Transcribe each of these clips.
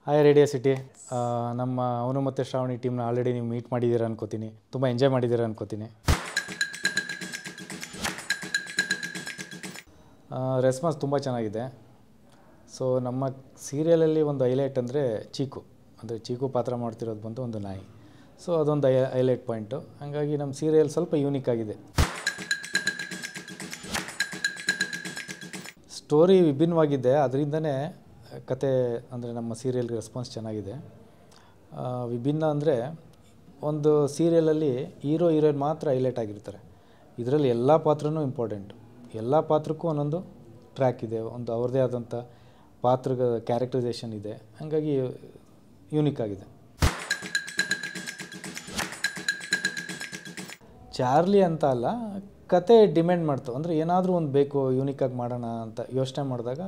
Hi radio city. ನಮ್ಮ ಅವನು ಮತ್ತು ಶ್ರಾವಣಿ ಟೀಮ್ನ ಆಲ್ರೆಡಿ ನೀವು ಮೀಟ್ ಮಾಡಿದ್ದೀರಾ ಅನ್ಕೋತೀನಿ. ತುಂಬ ಎಂಜಾಯ್ ಮಾಡಿದ್ದೀರಾ ಅನ್ಕೋತೀನಿ. ರೆಸ್ಪಾನ್ಸ್ ತುಂಬ ಚೆನ್ನಾಗಿದೆ. ಸೊ ನಮ್ಮ ಸೀರಿಯಲಲ್ಲಿ ಒಂದು ಹೈಲೈಟ್ ಅಂದರೆ ಚೀಕು, ಅಂದರೆ ಚೀಕು ಪಾತ್ರ ಮಾಡ್ತಿರೋದು ಬಂದು ಒಂದು ನಾಯಿ. ಸೊ ಅದೊಂದು ಹೈಲೈಟ್ ಪಾಯಿಂಟು. ಹಾಗಾಗಿ ನಮ್ಮ ಸೀರಿಯಲ್ ಸ್ವಲ್ಪ ಯೂನಿಕ್ ಆಗಿದೆ. ಸ್ಟೋರಿ ವಿಭಿನ್ನವಾಗಿದೆ, ಅದರಿಂದನೇ ಕತೆ ಅಂದರೆ ನಮ್ಮ ಸೀರಿಯಲ್ಗೆ ರೆಸ್ಪಾನ್ಸ್ ಚೆನ್ನಾಗಿದೆ. ವಿಭಿನ್ನ ಅಂದರೆ ಒಂದು ಸೀರಿಯಲಲ್ಲಿ ಹೀರೋ ಹೀರೋಯಿನ್ ಮಾತ್ರ ಹೈಲೈಟ್ ಆಗಿರ್ತಾರೆ. ಇದರಲ್ಲಿ ಎಲ್ಲ ಪಾತ್ರನೂ ಇಂಪಾರ್ಟೆಂಟು. ಎಲ್ಲ ಪಾತ್ರಕ್ಕೂ ಒಂದೊಂದು ಟ್ರ್ಯಾಕ್ ಇದೆ, ಒಂದು ಅವ್ರದ್ದೇ ಆದಂಥ ಪಾತ್ರದ ಕ್ಯಾರೆಕ್ಟರೈಸೇಷನ್ ಇದೆ. ಹಾಗಾಗಿ ಯೂನಿಕ್ ಆಗಿದೆ. ಚಾರ್ಲಿ ಅಂತ ಅಲ್ಲ, ಕತೆ ಡಿಮ್ಯಾಂಡ್ ಮಾಡ್ತು. ಅಂದರೆ ಏನಾದರೂ ಒಂದು ಬೇಕು, ಯೂನಿಕಾಗಿ ಮಾಡೋಣ ಅಂತ ಯೋಚನೆ ಮಾಡಿದಾಗ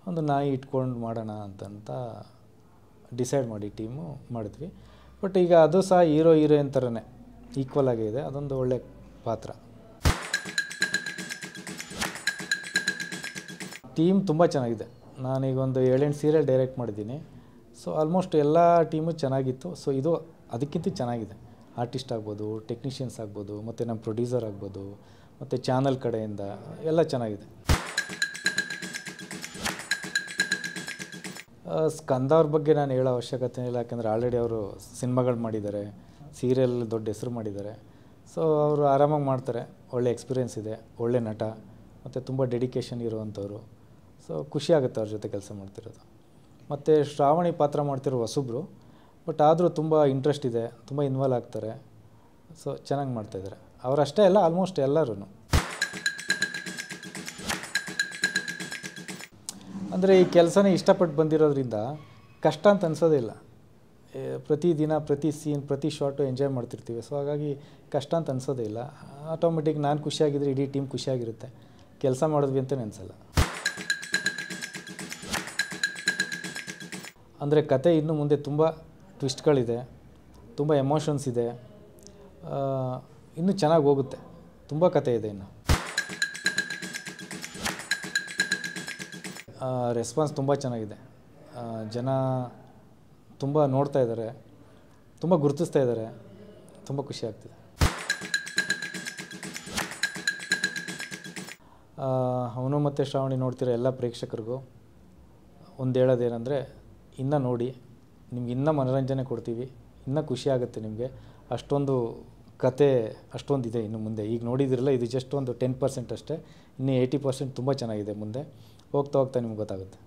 ಒಂದು ನಾಯಿ ಇಟ್ಕೊಂಡು ಮಾಡೋಣ ಅಂತಂತ ಡಿಸೈಡ್ ಮಾಡಿ ಟೀಮು ಮಾಡಿದ್ವಿ. ಬಟ್ ಈಗ ಅದು ಸಹ ಹೀರೋ ಹೀರೋಯಿನ್ ಥರನೇ ಈಕ್ವಲ್ ಆಗೇ ಇದೆ. ಅದೊಂದು ಒಳ್ಳೆ ಪಾತ್ರ. ಟೀಮ್ ತುಂಬ ಚೆನ್ನಾಗಿದೆ. ನಾನೀಗ ಒಂದು 7-8 ಸೀರಿಯಲ್ ಡೈರೆಕ್ಟ್ ಮಾಡಿದ್ದೀನಿ. ಸೊ ಆಲ್ಮೋಸ್ಟ್ ಎಲ್ಲ ಟೀಮು ಚೆನ್ನಾಗಿತ್ತು. ಸೊ ಇದು ಅದಕ್ಕಿಂತ ಚೆನ್ನಾಗಿದೆ. ಆರ್ಟಿಸ್ಟ್ ಆಗ್ಬೋದು, ಟೆಕ್ನಿಷಿಯನ್ಸ್ ಆಗ್ಬೋದು, ಮತ್ತು ನಮ್ಮ ಪ್ರೊಡ್ಯೂಸರ್ ಆಗ್ಬೋದು, ಮತ್ತು ಚಾನಲ್ ಕಡೆಯಿಂದ ಎಲ್ಲ ಚೆನ್ನಾಗಿದೆ. ಸ್ಕಂದ ಅವ್ರ ಬಗ್ಗೆ ನಾನು ಹೇಳೋ ಅವಶ್ಯಕತೆ ಇಲ್ಲ, ಯಾಕೆಂದರೆ ಆಲ್ರೆಡಿ ಅವರು ಸಿನಿಮಾಗಳು ಮಾಡಿದ್ದಾರೆ, ಸೀರಿಯಲ್ ದೊಡ್ಡ ಹೆಸರು ಮಾಡಿದ್ದಾರೆ. ಸೊ ಅವರು ಆರಾಮಾಗಿ ಮಾಡ್ತಾರೆ. ಒಳ್ಳೆ ಎಕ್ಸ್ಪೀರಿಯೆನ್ಸ್ ಇದೆ, ಒಳ್ಳೆ ನಟ, ಮತ್ತು ತುಂಬ ಡೆಡಿಕೇಶನ್ ಇರುವಂಥವ್ರು. ಸೊ ಖುಷಿ ಆಗುತ್ತೆ ಅವ್ರ ಜೊತೆ ಕೆಲಸ ಮಾಡ್ತಿರೋದು. ಮತ್ತು ಶ್ರಾವಣಿ ಪಾತ್ರ ಮಾಡ್ತಿರೋ ಹೊಸಬ್ರು, ಬಟ್ ಆದರೂ ತುಂಬ ಇಂಟ್ರೆಸ್ಟ್ ಇದೆ, ತುಂಬ ಇನ್ವಾಲ್ವ್ ಆಗ್ತಾರೆ. ಸೊ ಚೆನ್ನಾಗಿ ಮಾಡ್ತಾಯಿದ್ದಾರೆ. ಅವರಷ್ಟೇ ಅಲ್ಲ, ಆಲ್ಮೋಸ್ಟ್ ಎಲ್ಲರೂ. ಅಂದರೆ ಈ ಕೆಲಸನೇ ಇಷ್ಟಪಟ್ಟು ಬಂದಿರೋದ್ರಿಂದ ಕಷ್ಟ ಅಂತ ಅನಿಸೋದೇ ಇಲ್ಲ. ಪ್ರತಿದಿನ ಪ್ರತಿ ಸೀನ್ ಪ್ರತಿ ಶಾರ್ಟು ಎಂಜಾಯ್ ಮಾಡ್ತಿರ್ತೀವಿ. ಸೊ ಹಾಗಾಗಿ ಕಷ್ಟ ಅಂತ ಅನಿಸೋದೇ ಇಲ್ಲ. ಆಟೋಮೆಟಿಕ್ ನಾನು ಖುಷಿಯಾಗಿದ್ದರೆ ಇಡೀ ಟೀಮ್ ಖುಷಿಯಾಗಿರುತ್ತೆ. ಕೆಲಸ ಮಾಡಿದ್ವಿ ಅಂತಲೇ ಅನಿಸಲ್ಲ. ಅಂದರೆ ಕತೆ ಇನ್ನು ಮುಂದೆ ತುಂಬ ಟ್ವಿಸ್ಟ್ಗಳಿದೆ, ತುಂಬ ಎಮೋಷನ್ಸ್ ಇದೆ, ಇನ್ನೂ ಚೆನ್ನಾಗಿ ಹೋಗುತ್ತೆ. ತುಂಬ ಕತೆ ಇದೆ ಇನ್ನು. ರೆಸ್ಪಾನ್ಸ್ ತುಂಬ ಚೆನ್ನಾಗಿದೆ. ಜನ ತುಂಬ ನೋಡ್ತಾ ಇದ್ದಾರೆ, ತುಂಬ ಗುರುತಿಸ್ತಾ ಇದ್ದಾರೆ. ತುಂಬ ಖುಷಿ ಆಗ್ತಿದೆ. ಅವನು ಮತ್ತು ಶ್ರಾವಣಿ ನೋಡ್ತಿರೋ ಎಲ್ಲ ಪ್ರೇಕ್ಷಕರಿಗೂ ಒಂದು ಹೇಳೋದೇನೆಂದರೆ, ಇನ್ನೂ ನೋಡಿ, ನಿಮ್ಗೆ ಇನ್ನೂ ಮನೋರಂಜನೆ ಕೊಡ್ತೀವಿ, ಇನ್ನೂ ಖುಷಿ ಆಗುತ್ತೆ ನಿಮಗೆ. ಅಷ್ಟೊಂದು ಕತೆ ಅಷ್ಟೊಂದಿದೆ ಇನ್ನು ಮುಂದೆ. ಈಗ ನೋಡಿದಿರಲ್ಲ, ಇದು ಜಸ್ಟ್ ಒಂದು 10% ಅಷ್ಟೇ. ಇನ್ನು 80% ತುಂಬ ಚೆನ್ನಾಗಿದೆ. ಮುಂದೆ ಹೋಗ್ತಾ ಹೋಗ್ತಾ ನಿಮ್ಗೆ ಗೊತ್ತಾಗುತ್ತೆ.